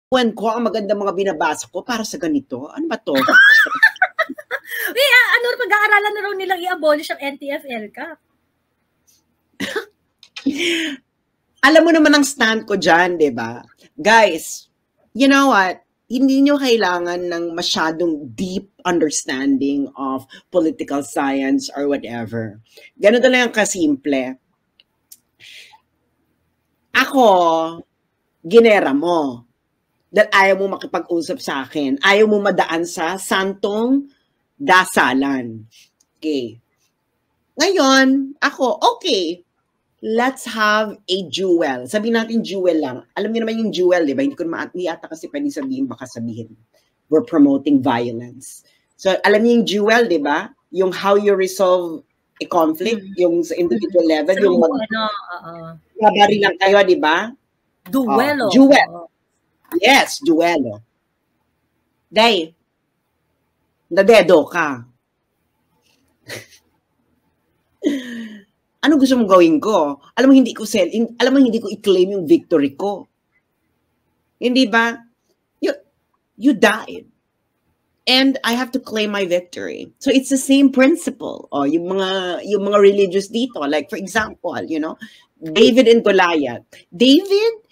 ko, ang maganda mga binabasa ko para sa ganito. Ano ba to? Ano, pag-aaralan na raw nilang i-abolish ang NTFL ka. Alam mo naman ang stand ko dyan, di ba? Guys, you know what? Hindi nyo kailangan ng masyadong deep understanding of political science or whatever. Ganun lang ang kasimple. Ako, ginera mo. Dahil ayaw mo makipag-usap sa akin. Ayaw mo madaan sa santong dasalan. Okay. Ngayon, ako, okay. Let's have a duel. Sabihin natin duel lang. Alam niyo naman yung duel, di ba? Hindi ata kasi pwedeng sabihin, baka sabihin. We're promoting violence. So, alam niyo yung duel, di ba? Yung how you resolve a conflict, yung sa individual level, yung babari lang kayo, di ba? Duelo. Duel. Yes, duelo. Day, nadedo ka. Ano gusto mong gawin ko? Alam mo hindi ko i-claim yung victory ko. Hindi ba? You died. And I have to claim my victory. So it's the same principle. Yung mga religious dito, like for example, you know, David and Goliath. David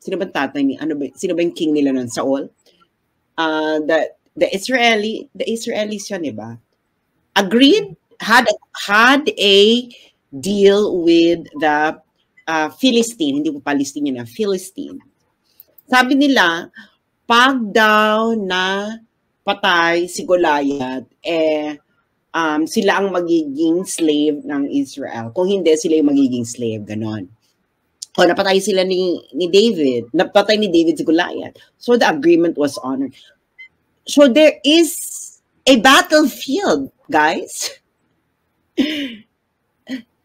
sino ba tatay ni sino ba yung king nila nun? Saul? The Israelis yun, diba? Agreed, had a deal with the Philistine, hindi po Palestine yun, Philistine. Sabi nila, pag daw na patay si Goliath, sila ang magiging slave ng Israel. Kung hindi, sila yung magiging slave, ganon. O napatay sila ni David. Napatay ni David si Goliath. So the agreement was honored. So there is a battlefield, guys.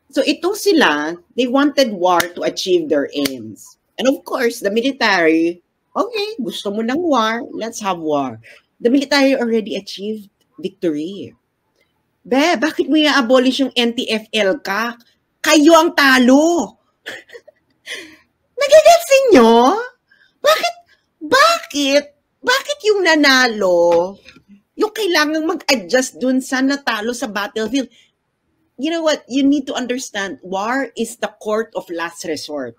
So itong sila, they wanted war to achieve their aims. And of course, the military, okay, gusto mo ng war, let's have war. The military already achieved victory. Bakit mo i-abolish yung NTFL ka? Kayo ang talo. Nagigilsin nyo? Bakit yung nanalo, yung kailangang mag-adjust dun sa natalo sa battlefield? You know what? You need to understand, war is the court of last resort.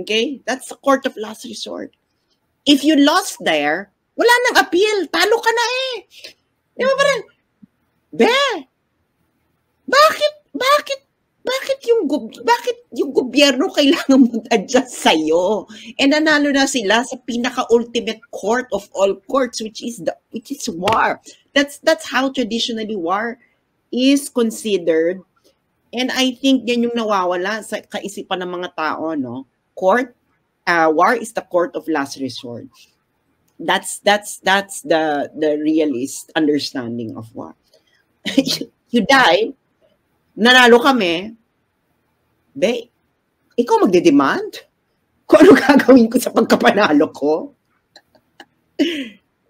Okay? That's the court of last resort. If you lost there, wala nang appeal. Talo ka na eh. Di ba parang, bakit yung gobyerno kailangan mag-adjust sa'yo? And nanalo na sila sa pinaka-ultimate court of all courts, which is war. That's how traditionally war is considered. And I think yan yung nawawala sa kaisipan ng mga tao, no? War is the court of last resort. That's the realist understanding of war. You die, nanalo kami, ikaw magde-demand? Kung ano gagawin ko sa pagkapanalo ko?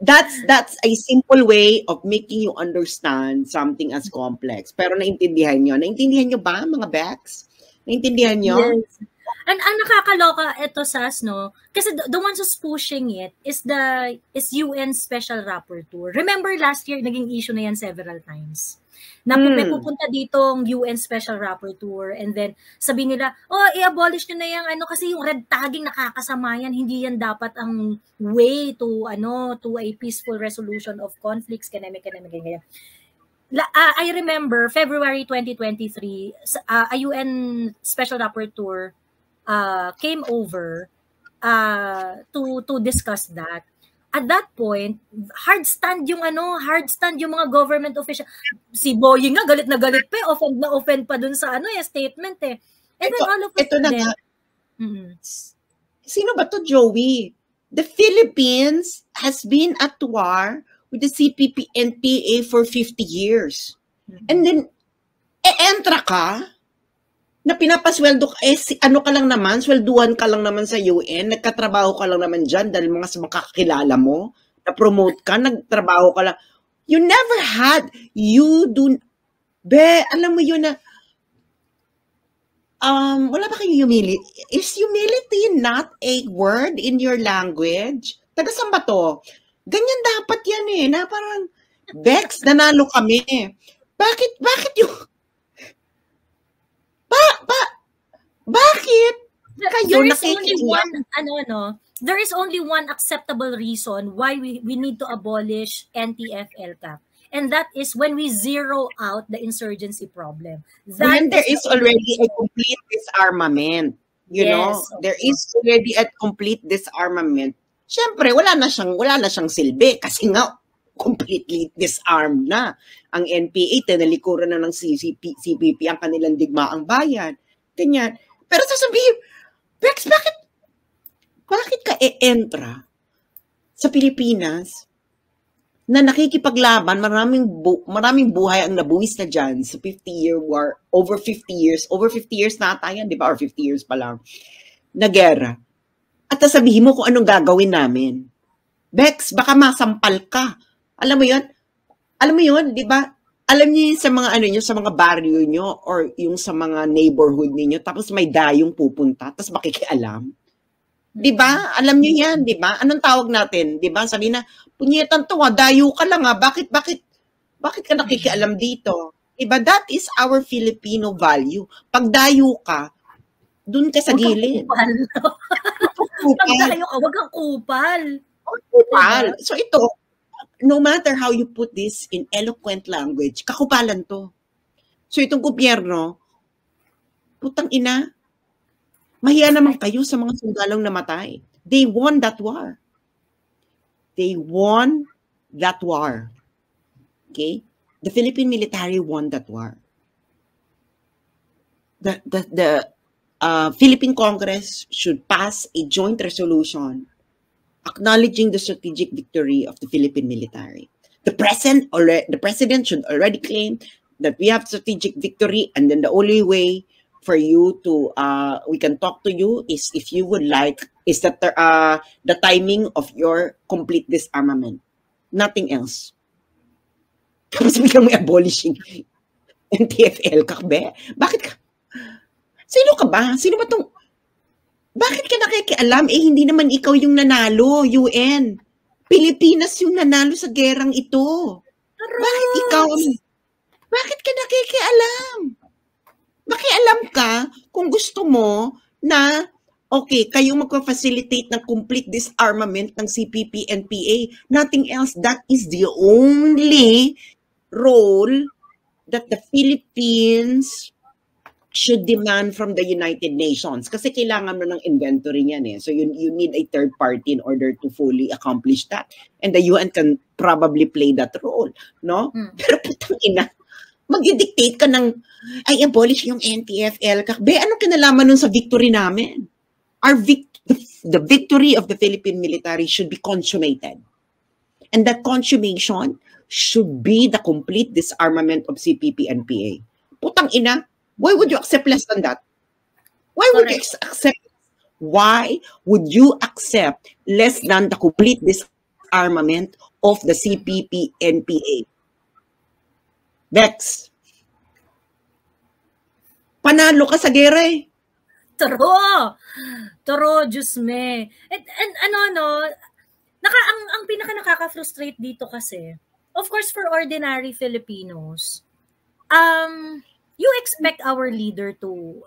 That's a simple way of making you understand something as complex. Pero naintindihan nyo? Naintindihan nyo ba, mga Bex? Naintindihan nyo? Yes. And ang nakakaloka ito, Sas, no? Kasi the ones who's pushing it is UN Special Rapporteur. Remember last year, naging issue na yan several times. Na may pupunta ditong UN Special Rapporteur and then sabi nila, i-abolish nyo na yung kasi yung red tagging nakakasama yan, hindi yan dapat ang way to a peaceful resolution of conflicts, ganyan. I remember February 2023, a UN Special Rapporteur came over to discuss that. At that point, hard stand yung mga government official. Si Boying nga galit na galit pa, offend pa dun sa statement eh. And then all of a sudden, sino ba to, Joey? The Philippines has been at war with the CPP and PA for 50 years. And then entra ka na pinapasweldo ka, ka lang naman, swelduhan ka lang naman sa UN, nagkatrabaho ka lang naman dyan dahil mga sa makakakilala mo, na-promote ka, nagtrabaho ka lang. You never had, alam mo yun na, wala ba kayong humility? Is humility not a word in your language? Taga saan ba to? Ganyan dapat yan eh, na parang, Bex, nanalo kami. Bakit yung, bakit? Kayo There is only nakikiiyak. there is only one acceptable reason why we need to abolish NTF-ELCAC. And that is when we zero out the insurgency problem. When there is already a complete disarmament, you know, there is already a complete disarmament. Siyempre, wala na siyang silbi kasi nga completely disarmed na. Ang NPA, tinalikuran na ng CPP ang kanilang digmaang bayan. Ganyan. Pero sasabihin, Bex, bakit ka e-entra sa Pilipinas na nakikipaglaban, maraming buhay ang nabuwis na dyan sa 50-year war, over 50 years na ata yan, di ba? Or 50 years pa lang, na gera. At sabihin mo kung anong gagawin namin. Bex, baka masampal ka. Alam mo yun, di ba? Alam niyo yun sa mga sa mga barrio nyo or yung sa mga neighborhood niyo, tapos may dayong pupunta, tapos makikialam. Di ba? Alam niyo yan, di ba? Anong tawag natin? Di ba? Sabi na, punyetan to, dayo ka lang bakit ka nakikialam dito? Di ba? That is our Filipino value. Pag dayo ka, dun ka sa gilid. Pag dayo ka, wag kang kupal. Kupal. So ito, no matter how you put this in eloquent language, kakupalan to. So itong gobyerno, putang ina, mahiya naman kayo sa mga sundalong namatay. They won that war. They won that war. Okay? The Philippine military won that war. The Philippine Congress should pass a joint resolution acknowledging the strategic victory of the Philippine military. The president should already claim that we have strategic victory, and then the only way for you to we can talk to you is if you would like is that the timing of your complete disarmament, nothing else. Tapos biglang may abolishing NTF-ELCAC, kakbe. Bakit ka? Sino ka ba? Sino ba tong? Bakit ka nakikialam? Hindi naman ikaw yung nanalo, UN. Pilipinas yung nanalo sa gerang ito. Bakit ikaw? Bakit ka nakikialam? Makialam ka kung gusto mo na, okay, kayong magpa-facilitate ng complete disarmament ng CPP and PA. Nothing else. That is the only role that the Philippines should demand from the United Nations. Kasi kailangan mo ng inventory niyan eh. So you need a third party in order to fully accomplish that. And the UN can probably play that role. No? Pero putang ina, mag-dictate ka ng, ay, abolish yung NTF-ELCAC. Anong kinalaman nun sa victory namin? The victory of the Philippine military should be consummated. And that consummation should be the complete disarmament of CPP and PA. Putang ina, why would you accept less than that? Why would you accept? Why would you accept less than the complete disarmament of the CPP and PA? Bex, panalo ka sa gera eh. Toro, Diyos me. And ang pinaka nakaka-frustrate dito kasi, of course, for ordinary Filipinos, you expect our leader to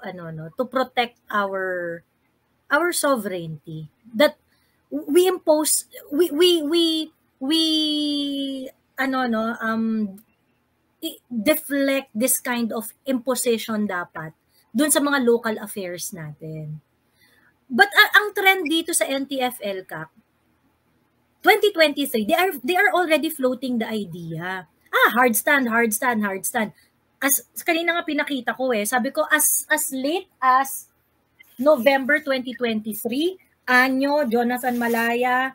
protect our sovereignty, that we impose deflect this kind of imposition dapat dun sa mga local affairs natin. But ang trend dito sa NTF-ELCAC 2023, they are already floating the idea. Hard stand. As kanina nga pinakita ko sabi ko as late as November 2023, Anyo, Jonathan Malaya,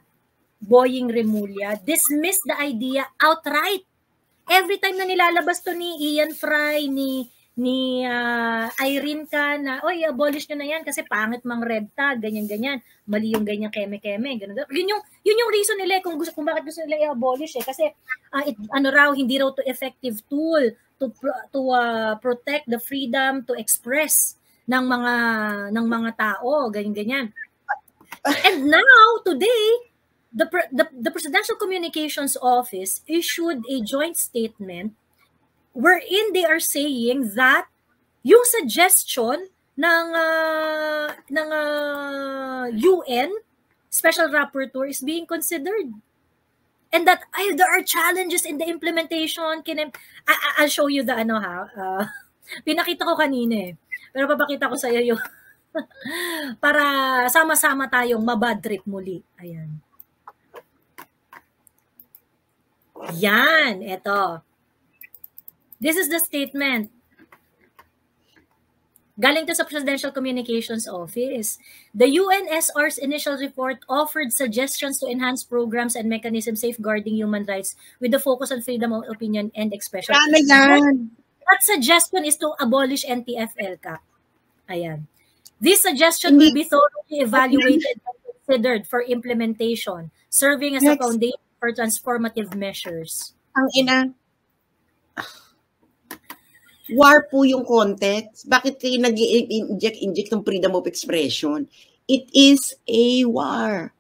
Boying Remulla dismissed the idea outright. Every time na nilalabas to ni Ian Fry, ni Irene ka na, abolish nyo na yan kasi pangit mang red tag, ganyan, mali yung ganyan keme-keme, ganun. Yun yung reason nila kung bakit gusto nila i-abolish kasi hindi raw to effective tool to protect the freedom to express ng mga tao, ganyan. And now, today, the Presidential Communications Office issued a joint statement wherein they are saying that yung suggestion ng UN Special Rapporteur is being considered. And that there are challenges in the implementation. I'll show you the pinakita ko kanina eh. Pero papakita ko sa iyo yung para sama-sama tayong mabad trip muli. Ayan. Yan, ito. This is the statement. Galing to sa Presidential Communications Office. The UNSR's initial report offered suggestions to enhance programs and mechanisms safeguarding human rights with the focus on freedom of opinion and expression. That suggestion is to abolish NTF-ELCAC. Ayan. This suggestion will be thoroughly evaluated and considered for implementation, serving as a foundation for transformative measures. Ang ina. War po yung context. Bakit kayo nag-inject ng freedom of expression? It is a war.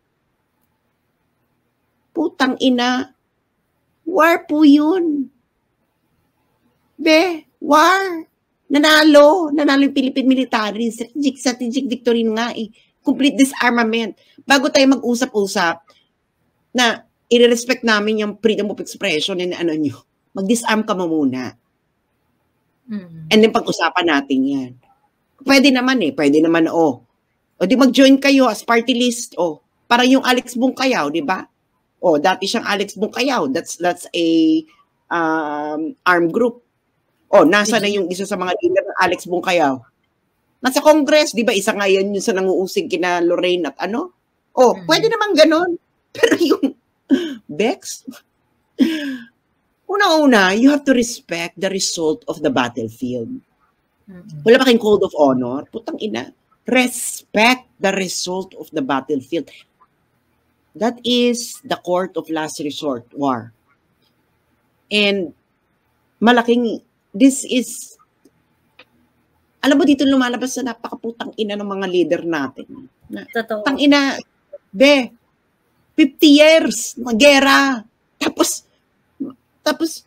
Putang ina. War po yun. War. Nanalo yung Philippine military. Strategic victory nga eh. Complete disarmament. Bago tayo mag-usap-usap na i-respect namin yung freedom of expression and mag-disarm ka muna. And then pag-usapan natin yan. Pwede naman o di mag-join kayo as party list, para yung Alex Bungkayaw, di ba? Dati siyang Alex Bungkayaw, that's a armed group. Nasa na yung isa sa mga leader ng Alex Bungkayaw? Nasa Congress, di ba? Isa nga yan yung sa nanguusig kina Lorraine at pwede naman ganon. Pero yung Bex, una-una, you have to respect the result of the battlefield. Wala pa kayong code of honor? Putang ina. Respect the result of the battlefield. That is the court of last resort, war. And this is, alam mo dito lumalabas na napakaputang ina ng mga leader natin. Totoo. Putang ina, 50 years na gera. Tapos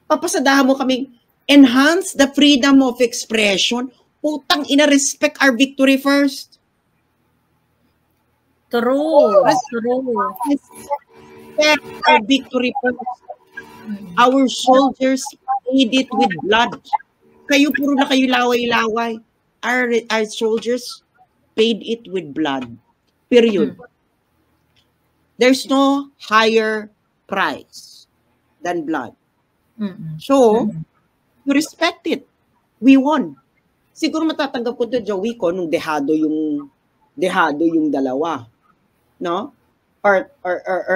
papasadahan mo kaming enhance the freedom of expression. Putang ina, respect our victory first. True. Respect our victory first. Our soldiers paid it with blood. Kayo puro na kayo laway-laway. Our soldiers paid it with blood. Period. There's no higher price than blood. So, you respect it. We won. Siguro matatanggap ko to, Joey, ko nung dehado yung dalawa. No? Or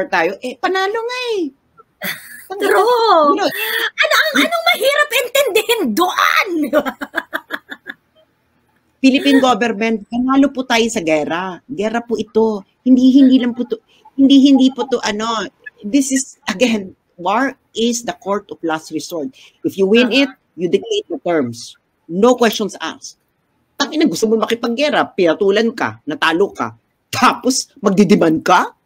tayo, panalo nga eh. True. Anong mahirap intindihin doon? Philippine government, panalo po tayo sa gera. Gera po ito. Hindi po to this is, again, war is the court of last resort. If you win it, you dictate the terms. No questions asked. Tangina, gusto mo makipaggera, pinatulan ka, natalo ka, tapos magdidemand ka?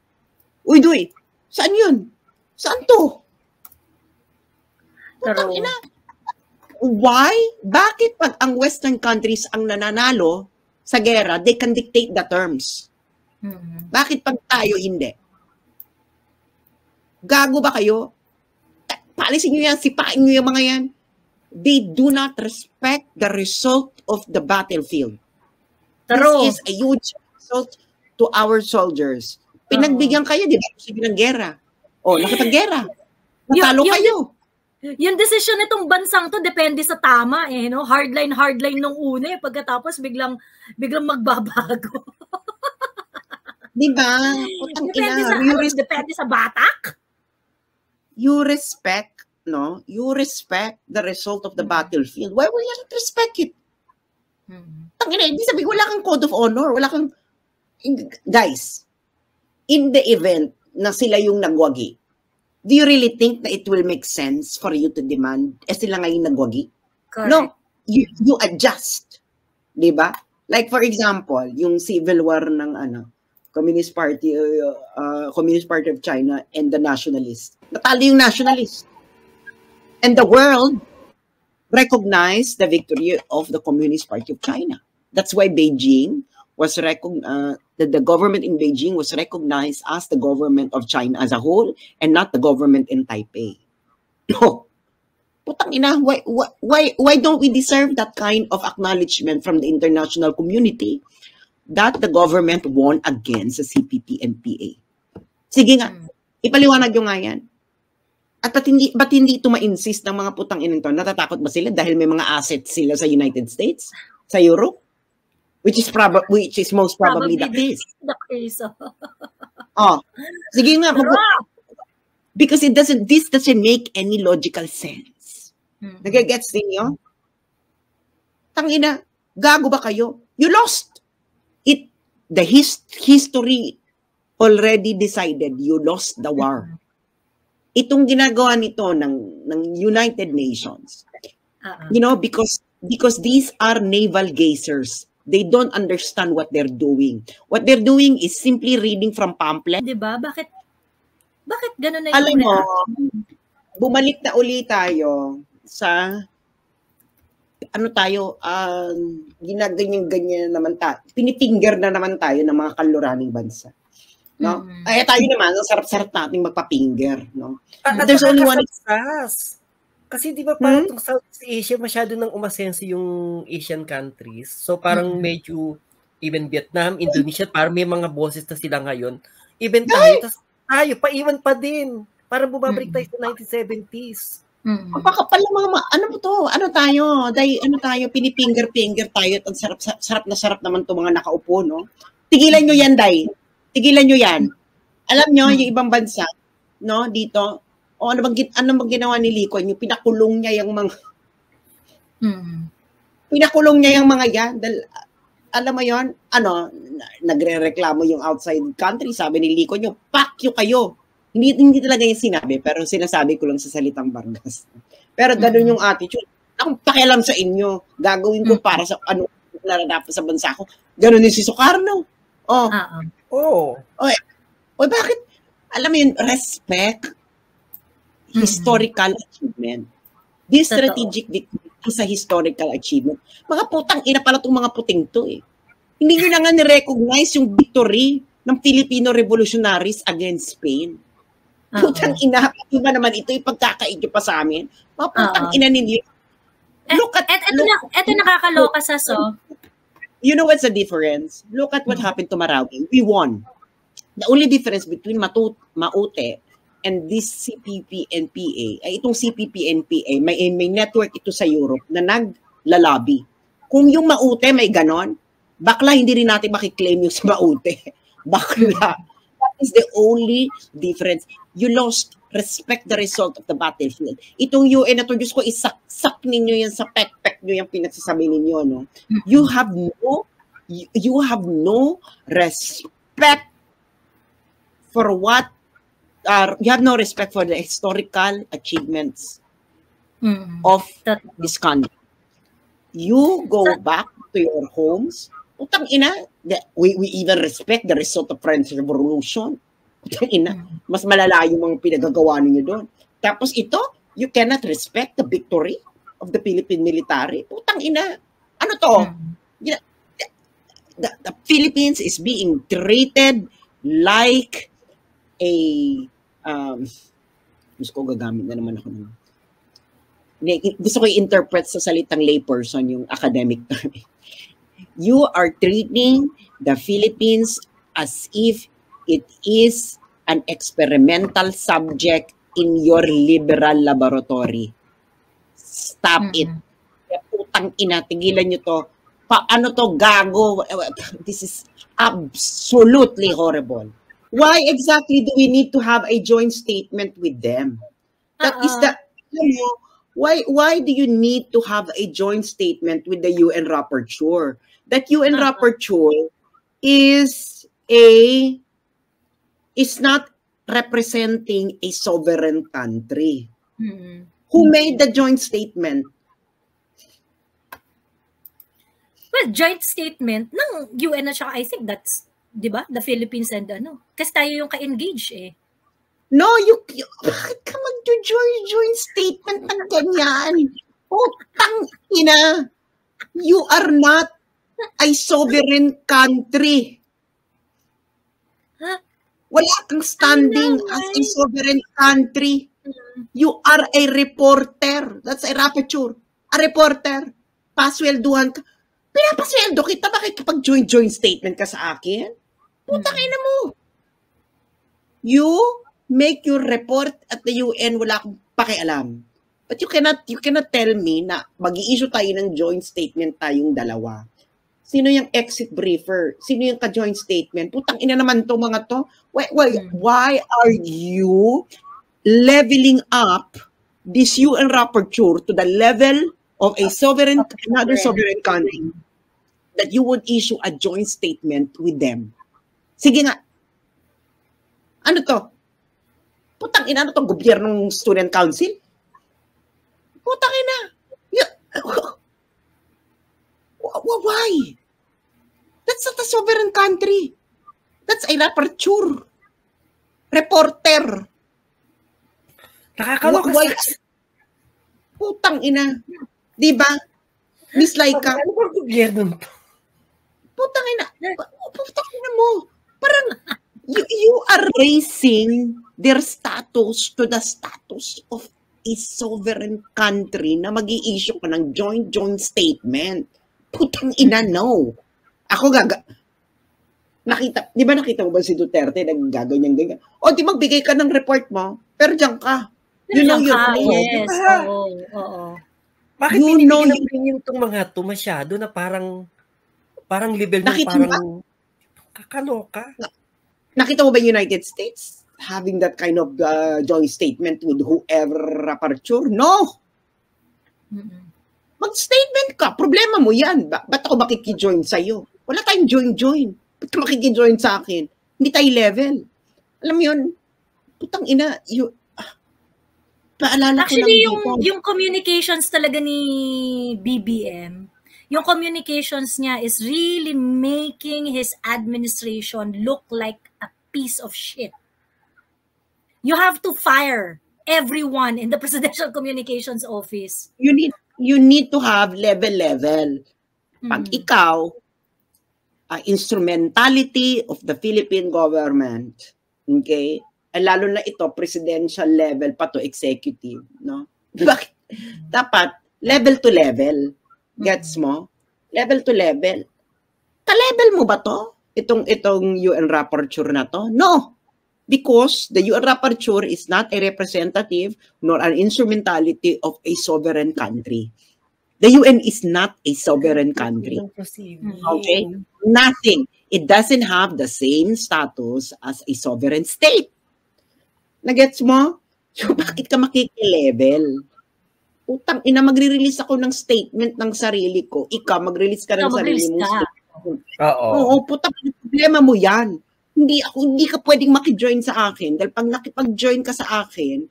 Uy, Doy, saan yun? Saan to? Tangina. Why? Bakit pag ang Western countries ang nananalo sa gera, they can dictate the terms? Bakit pag tayo hindi? Gago ba kayo? Paalisin nyo yan, sipain nyo yung mga yan. They do not respect the result of the battlefield. This is a huge insult to our soldiers. Pinagbigyan kayo, di ba? Sige ng gera. Nakapag-gera. Natalo kayo. Yung decision nitong bansang to depende sa tama eh, no? Hardline nung una eh. Pagkatapos biglang magbabago. Di ba? Depende sa batak. You respect the result of the battlefield. Why will you not respect it? Tangina, hindi sabi, wala kang code of honor, guys, in the event na sila yung nagwagi, do you really think that it will make sense for you to demand sila nga yung nagwagi? Correct. No, you adjust. 'Di ba? Like for example, yung civil war ng Communist Party of China and the nationalists. Natalo yung nationalists. And the world recognized the victory of the Communist Party of China. That's why Beijing was the government in Beijing was recognized as the government of China as a whole and not the government in Taipei. No. Putang ina, why don't we deserve that kind of acknowledgement from the international community that the government won against the CPP and PA? Sige nga, ipaliwanag nyo nga yan. At ba't hindi ito ma-insist ng mga putang ina nito? Natatakot ba sila dahil may mga assets sila sa United States? Sa Europe? Which is most probably the case. The case. Sige nga. Because this doesn't make any logical sense. Nagagets ninyo? Tangina, gago ba kayo? You lost. The history already decided you lost the war. Itong ginagawa nito ng United Nations. Because these are navel gazers. They don't understand what they're doing. What they're doing is simply reading from pamphlet. Diba? Bakit gano'n na yung alam mo, bumalik na uli tayo sa ginaganyan-ganyan naman tayo. Pinifinger na naman tayo ng mga kaluraning bansa. No? Ay tayo naman, ang sarap-sarap nating magpa-finger, no? There's only one kasi di ba parang itong Southeast Asia masyado nang umasenso yung Asian countries. So parang medyo even Vietnam, Indonesia, parang may mga boses na sila ngayon. Even tayo, paiwan pa din. Parang bumabalik tayo sa 1970s. Kapal mga ano po to? Ano tayo? Pinifinger-finger tayo at ang sarap naman to mga nakaupo, no? Tigilan nyo yan, Day. Tigilan nyo yan. Alam nyo, yung ibang bansa, no, dito, ano bang ginawa ni Lee Kuan Yew? Pinakulong niya yung mga yan. Dahil, alam mo yon, nagre-reklamo yung outside country. Sabi ni Lee Kuan Yew, fuck you kayo. Hindi talaga yung sinabi, pero sinasabi ko lang sa salitang Vargas. Pero ganun yung attitude. Akong pakialam sa inyo. Gagawin ko para sa naradapat sa bansa ko. Ganun yung si Sukarno. Bakit? Alam mo yun, respect historical achievement. This strategic victory is a historical achievement. Mga putang ina pala itong mga puting to eh. Hindi nyo na nga ni-recognize yung victory ng Filipino revolutionaries against Spain. Putang ina, iba naman ito yung pagkakaidyo pa sa amin. Mga putang ina ninyo. Ito nakakaloka sa You know what's the difference? Look at what happened to Marawi. We won. The only difference between Maute and this CPP and PA, ay itong CPP and PA, may network ito sa Europe na naglalabi. Kung yung Maute may ganon, bakla hindi rin natin makiklaim yung sa Maute. Bakla. That is the only difference. You lost. Respect the result of the battlefield. Itong UN na to, Diyos ko, isaksak ninyo yan sa pek-pek nyo yung pinagsasabi ninyo, no? You have no respect for what you have no respect for the historical achievements of this country. You go back to your homes. Putang ina, we even respect the result of French Revolution. Putang ina, mas malala yung mga pinagagawa ninyo doon. Tapos ito, you cannot respect the victory of the Philippine military. Putang ina, ano to? The Philippines is being treated like gusto ko gagamit na naman ako ng gusto ko i-interpret sa salitang layperson yung academic term. You are treating the Philippines as if it is an experimental subject in your liberal laboratory. Stop it. Putang ina, tigilan nyo to. Paano to, gago? This is absolutely horrible. Why exactly do we need to have a joint statement with them? That is the, why do you need to have a joint statement with the UN Rapporteur? That UN Rapporteur is not representing a sovereign country. Who made the joint statement? Well, joint statement ng UN at saka I think that's, di ba, the Philippines and kasi tayo yung ka-engage eh. No, bakit ka mag-joint statement ng ganyan? Putang ina. You are not a sovereign country. Huh? Wala kang standing as a sovereign country. You are a reporter. That's a rapporteur. A reporter. Paswelduhan ka. Pinapasweldo kita, bakit kapag joint statement ka sa akin? Putang ina mo. You make your report at the UN, wala akong pakialam. But you cannot tell me na mag-i-issue tayo ng joint statement tayong dalawa. Sino yung exit briefer? Sino yung ka-joint statement? Putang ina naman to mga to. Why are you leveling up this UN rapporteur to the level of another sovereign country that you would issue a joint statement with them? Sige nga. Ano to? Putang ina, ano to? Gobyernong student council? Putang ina. Why? That's not a sovereign country. That's a rapporteur. Reporter. Nakakaloka. Putang ina. Diba? Miss Laika. Ano ba gobyerno to? Putang ina. Putang ina mo. Parang, you are raising their status to the status of a sovereign country na mag-i-issue ka ng joint statement. Putang ina, no. Ako di ba nakita mo ba si Duterte naggaganyan-ganyan? O di magbigay ka ng report mo, pero diyan ka. You know your place. Yes, oo. Bakit binibigyan itong mga to masyado na parang level na parang kakaloka? Nakita mo ba United States having that kind of joint statement with whoever rapporteur? No! Mag-statement ka. Problema mo yan. Ba't ako makikijoin sa'yo? Wala tayong join. Ba't ka makikijoin sa akin? Hindi tayo level. Alam mo yun, putang ina, paalala actually, ko lang yung communications talaga ni BBM, yung communications niya is really making his administration look like a piece of shit. You have to fire everyone in the Presidential Communications Office. You need to have level. Pag ikaw, instrumentality of the Philippine government, okay? Lalo na ito, presidential level pa to executive, no? Bakit? Dapat, level to level. Gets mo? Level to level. Ka-level mo ba to? Itong UN rapporteur na to? No! Because the UN rapporteur is not a representative nor an instrumentality of a sovereign country. The UN is not a sovereign country. Okay? Nothing. It doesn't have the same status as a sovereign state. Nagets mo? So, bakit ka makikilevel? Utang ina, magre-release ako ng statement ng sarili ko. Ikaw, mag-release ka ng sarili mong statement. Oo, putang problema mo yan. Hindi ka pwedeng maki-join sa akin. Dahil pag nakipag-join ka sa akin,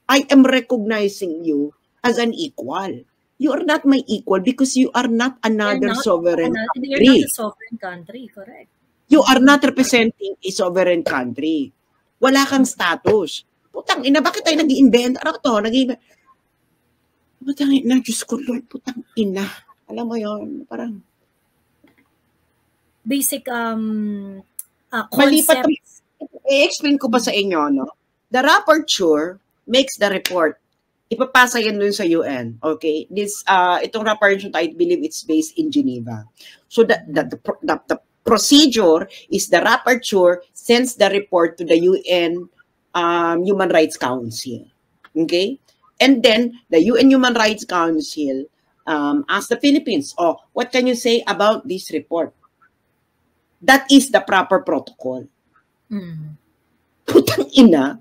I am recognizing you as an equal. You are not my equal because you are not another sovereign country. You're not a sovereign country, correct. You are not representing a sovereign country. Wala kang status. Putang ina, bakit tayo nag-i-invent? Ano to? Putang ina, Diyos ko Lord, putang ina. Alam mo yun, parang basic concepts. I-explain ko pa sa inyo, no? The rapporteur makes the report. Ipapasa yan dun sa UN, okay? Itong rapporteur, I believe it's based in Geneva. So the procedure is the rapporteur sends the report to the UN Human Rights Council, okay? And then the UN Human Rights Council asks the Philippines, what can you say about this report? That is the proper protocol. Putang ina.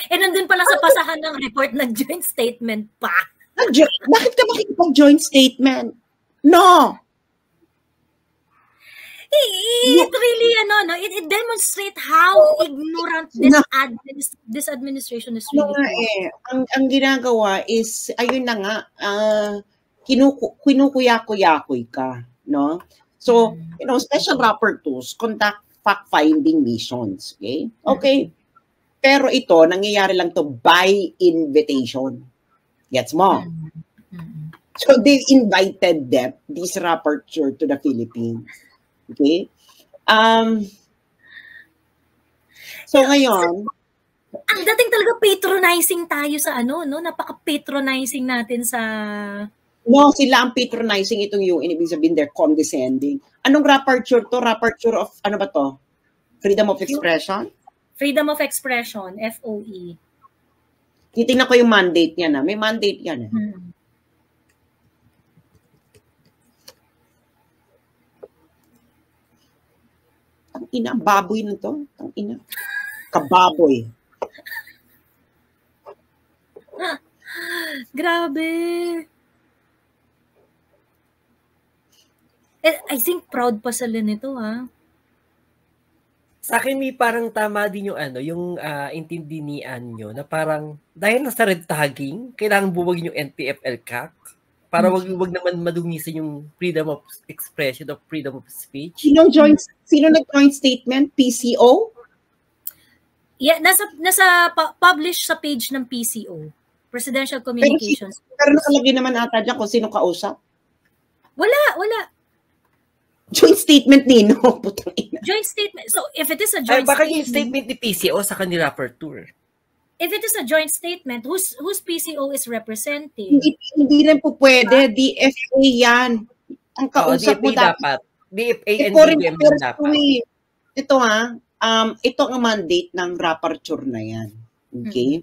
Nandun pala sa pasahan ng report, nag-joint statement pa. Bakit ka makikipag-joint statement? No! It really, it demonstrates how ignorant this administration is really. Ang ginagawa is, ayun na nga, kinukuya-kuyakoy ka, no? So, special rapporteurs conduct fact-finding missions, okay? Okay. Pero ito, nangyayari lang to by invitation. Gets mo? So, they invited this rapporteur to the Philippines. Okay? So, ngayon, ang dating talaga patronizing tayo sa ano, no? Napaka-patronizing natin sa... No, sila ang patronizing itong UN. Ibig sabihin, they're condescending. Anong rapporteur to? Rapporteur of, ano ba to? Freedom of expression? Freedom of expression, FOE. Titingnan ko yung mandate niya na. May mandate yan. Ang ina, baboy na to. Ang ina. Kababoy. Grabe. I think proud pa sila nito, ha? Sa akin, may parang tama din yung yung intindinian nyo na parang dahil nasa red tagging, kailangan buwagin yung NTF-ELCAC para wag naman madungisan yung freedom of expression of freedom of speech. Sino nag-joint statement? PCO? Yeah, nasa publish sa page ng PCO. Presidential Communications. Pero nakalagay naman ata dyan kung sino kausap? Wala. Joint statement nino. Putang ina. Joint statement. So, if it is a joint baka statement... yung statement ni PCO sa kanila rapporteur. If it is a joint statement, whose PCO is representing? Hindi rin po pwede. DFA yan. Ang kausap mo dapat. DFA and DBM dapat. Ito ito ang mandate ng rapporteur na yan. Okay?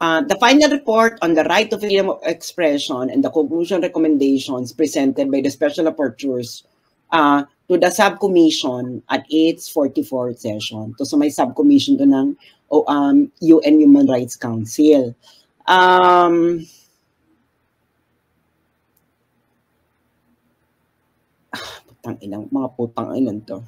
The final report on the right to freedom of expression and the conclusion recommendations presented by the special rapporteurs to the subcommission at its 44th session. So may subcommission to ng UN Human Rights Council. Mga putang inan to.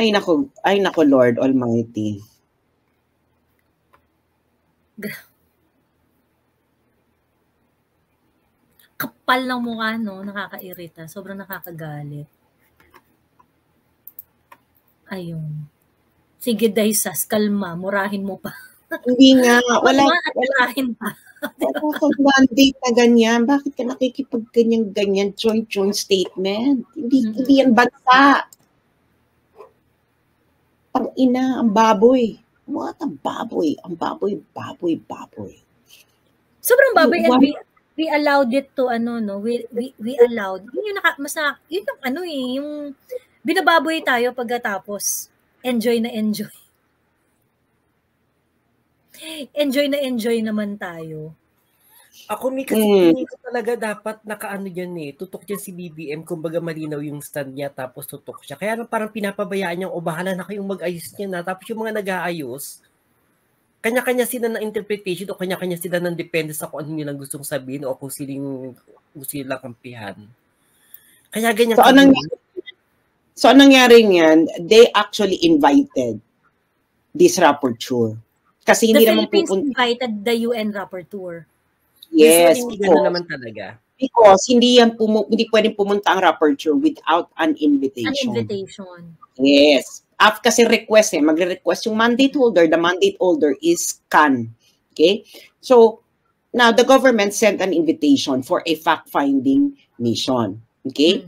Ay nako Lord Almighty. Kapal ng mukha, no? Nakakairita. Sobrang nakakagalit. Ayun. Sige, Daisas, kalma. Murahin mo pa. Hindi nga. Wala. Murahin pa. Mandate na ganyan. Bakit ka nakikipag ganyan joint statement? Hindi yan bansa. Ang ina, ang baboy. What ang baboy? Ang baboy. Sobrang baboy, and we allowed it to we allowed. Yun yung binababoy tayo pagkatapos. Enjoy na enjoy. Enjoy naman tayo. Ako kasi tingin ko talaga dapat nakaano dyan tutok dyan si BBM, kumbaga malinaw yung stand niya tapos tutok siya. Kaya parang pinapabayaan niya, bahala na kayong mag-ayos niya na. Tapos yung mga nag-aayos, kanya-kanya sila ng interpretation o kanya-kanya sila ng depende sa kung ano nilang gustong sabihin o kung siling gusto nilang kampihan. Kaya ganyan. So anong nangyari niyan, they actually invited this rapporteur. Kasi hindi naman pupunta. Invited the UN rapporteur. Yes, naman talaga. Because hindi pwedeng pumunta ang rapporteur without an invitation. Yes. Kasi request magre-request yung mandate holder. The mandate holder is CAN. Okay? So, now the government sent an invitation for a fact-finding mission. Okay?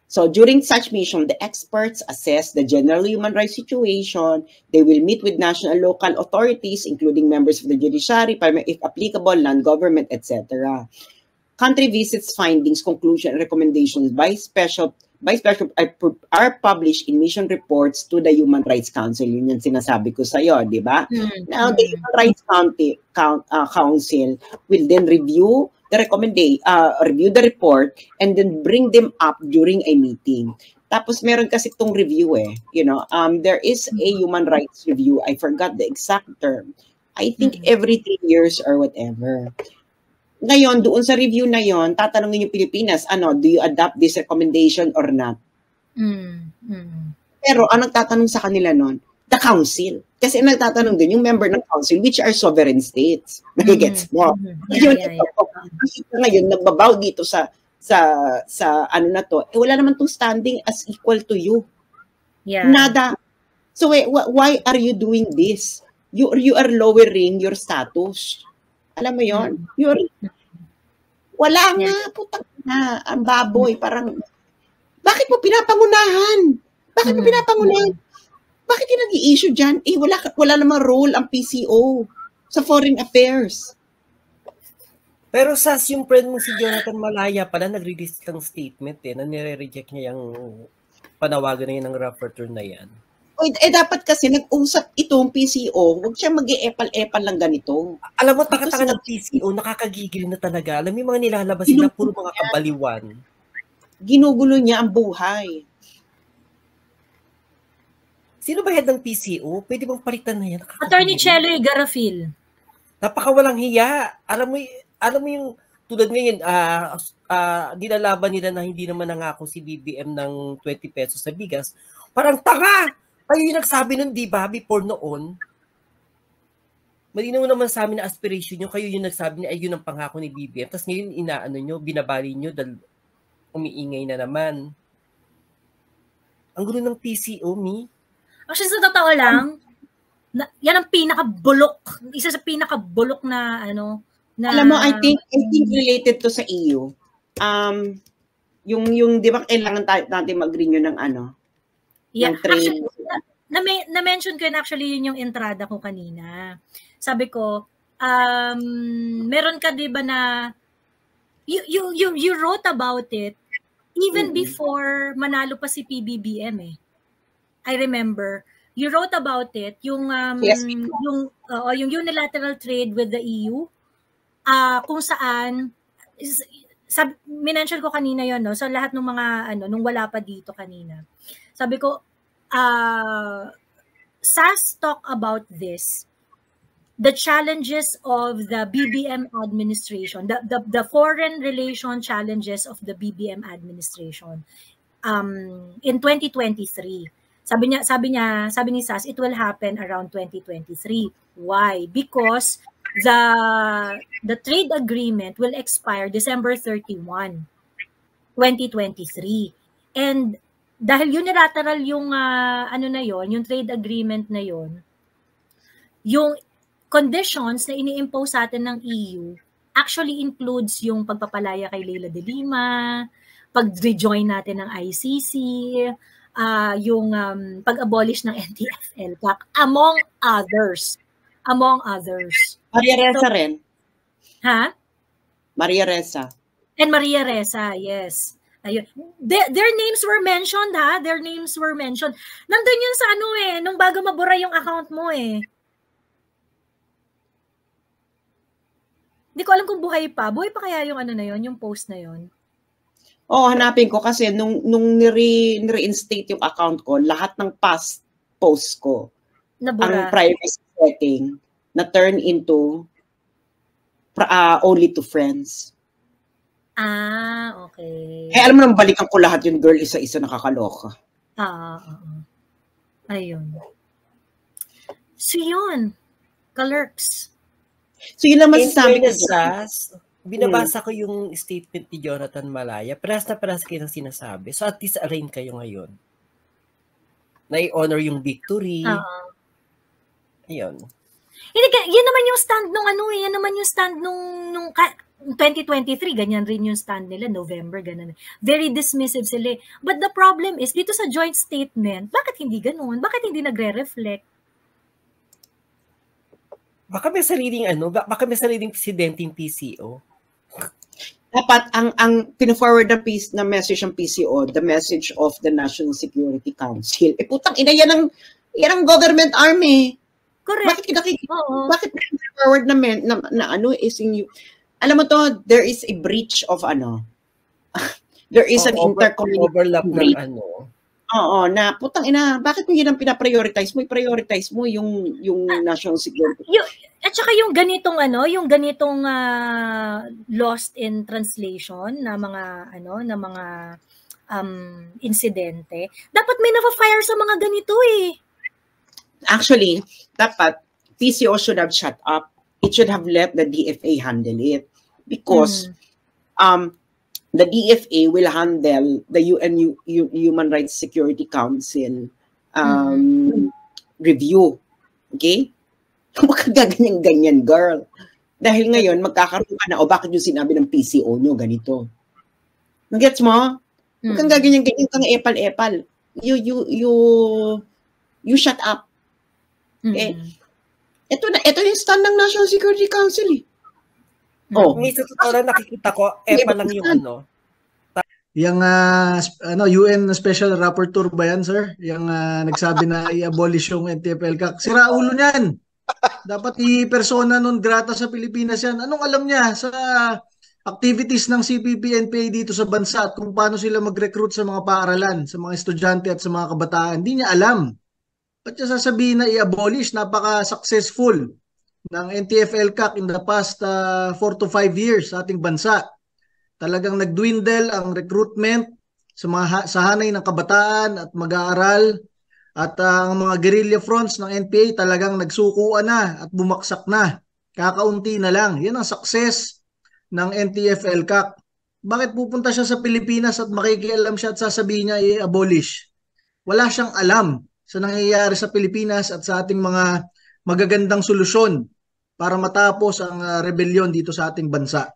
So during such mission, the experts assess the general human rights situation. They will meet with national and local authorities, including members of the judiciary, if applicable, non-government, etc. Country visits, findings, conclusion, and recommendations by special are published in mission reports to the Human Rights Council. Yun yung sinasabi ko sa'yo, di ba? Now, the Human Rights Council will then review the report and then bring them up during a meeting. Tapos meron kasi itong review there is a human rights review. I forgot the exact term. I think every 3 years or whatever. Ngayon, doon sa review na yon, tatanungin yung Pilipinas, do you adopt this recommendation or not? Pero ang nagtatanong sa kanila nun, the council. Kasi ang nagtatanong din yung member ng council, which are sovereign states. Nagigets mo? Ngayon, nagbabaw dito sa ano na to, wala naman tong standing as equal to you. Yeah. Nada. So why are you doing this? You are lowering your status. Alam mo yon? Wala nga, putang na, ang baboy, parang, bakit mo pinapangunahan? Bakit mo pinapangunahan? Bakit yung nag-i-issue dyan? Wala namang role ang PCO sa foreign affairs. Pero yung friend mo si Jonathan Malaya pala, nag-release ng statement na nire-reject niya yung panawagan na yan ng rapporteur na yan. Dapat kasi nag-usap itong PCO, huwag siya mag-e-epal-epal lang ganito. Alam mo, takatanga ng PCO, nakakagigil na talaga. Alam mo yung mga nilalabas nila, puro mga kabaliwan. Ginugulo niya ang buhay. Sino ba head ng PCO? Pwede bang palitan na yan? Attorney Cheloy Garafil. Napakawalang hiya. Alam mo yung tulad ngayon, nilalaban nila na hindi naman nangako si BBM ng 20 pesos sa bigas. Parang tanga! Kayo yung nagsabi nun, di ba, before noon? Malinaw naman sa amin na aspiration nyo, kayo yung nagsabi na ayun ang pangako ni BBM. Tapos ngayon, binabali nyo dahil umiingay na naman. Ang gulo ng PCO, Mi. Actually, sa totoo lang, yan ang pinakabulok. Isa sa pinakabulok na na... Alam mo, I think related to sa EU. Yung di ba kailangan natin mag-renew ng Yeah, ng trade. Na-mention ko yun actually, yun yung entrada ko kanina. Sabi ko, meron ka di ba na you wrote about it even before manalo pa si PBBM eh. I remember you wrote about it yung yung unilateral trade with the EU kung saan minention ko kanina yon no, sa lahat ng mga nung wala pa dito kanina. Sabi ko SAS talk about this, the challenges of the BBM administration, the foreign relation challenges of the BBM administration in 2023. Sabi ni SAS, it will happen around 2023. Why? Because the trade agreement will expire December 31, 2023. And dahil unilateral yung yung trade agreement na yon, yung conditions na ini-impose sa atin ng EU actually includes yung pagpapalaya kay Leila de Lima, pag-rejoin natin ng ICC, yung pag-abolish ng NTF-ELCAC, among others. Maria Ressa rin. Ha? Maria Ressa. And Maria Ressa, yes. Ayun. Their names were mentioned, ha? Their names were mentioned. Nandun yun sa nung bago mabura yung account mo eh. Hindi ko alam kung buhay pa. Buhay pa kaya yung na yun, yung post na yun? Oo, hanapin ko kasi nung ni-reinstate yung account ko, lahat ng past posts ko, nabura. Ang privacy setting, na turn into only to friends. Okay. Alam mo nang balikan ko lahat yung girl, isa-isa nakakaloka. Ayun. So yun, Kalurks. So yun naman sasabi ko binabasa ko yung statement ni Jonathan Malaya. Parehas na parehas kayo ng sinasabi. So at least align kayo ngayon. Na-i-honor yung victory. Ayun. Yan naman yung stand yan naman yung stand nung 2023, ganyan rin yung stand nila, November, ganun. Very dismissive sila. But the problem is, dito sa joint statement, bakit hindi ganun? Bakit hindi nagre-reflect? Baka may sariling presidenting PCO. Dapat ang pina-forward na message ng PCO, the message of the National Security Council. Putang ina, yan ang government army. Correct. Bakit forward na is in you? Alam mo to, there is a breach of there is an overlap ng Oo, na putang ina, bakit mo yun ang pinaprioritize mo? I-prioritize mo yung national security. At saka yung ganitong lost in translation na mga insidente, dapat may na-fire sa mga ganito eh. Actually, dapat PCO should have shut up. It should have let the DFA handle it because the DFA will handle the UN Human Rights Security Council review. Okay? Ganyan, girl. Dahil ngayon, magkakaroon ka na, bakit yung sinabi ng PCO nyo ganito? Gets mo? Huwag kang ganyan kang epal-epal. You shut up. Okay? Ito yung stand ng National Security Council eh. Sa totoo na nakikita ko, epal lang yung Yung UN Special Rapporteur ba yan, sir? Yung nagsabi na i-abolish yung NTF-ELCAC. Sira ulo niyan. Dapat i-persona non grata sa Pilipinas yan. Anong alam niya sa activities ng CPP-NPA dito sa bansa at kung paano sila mag-recruit sa mga paaralan, sa mga estudyante at sa mga kabataan? Hindi niya alam. Ba't niya sasabihin na i-abolish? Napaka-successful ng NTF-ELCAC in the past 4 to 5 years sa ating bansa. Talagang nagdwindle ang recruitment sa hanay ng kabataan at mag-aaral. At ang mga guerrilla fronts ng NPA talagang nagsukuan na at bumaksak na. Kakaunti na lang. Yan ang success ng NTF-ELCAC. Bakit pupunta siya sa Pilipinas at makikialam siya at sasabihin niya i-abolish? Wala siyang alam sa nangyayari sa Pilipinas at sa ating mga magagandang solusyon para matapos ang rebellion dito sa ating bansa.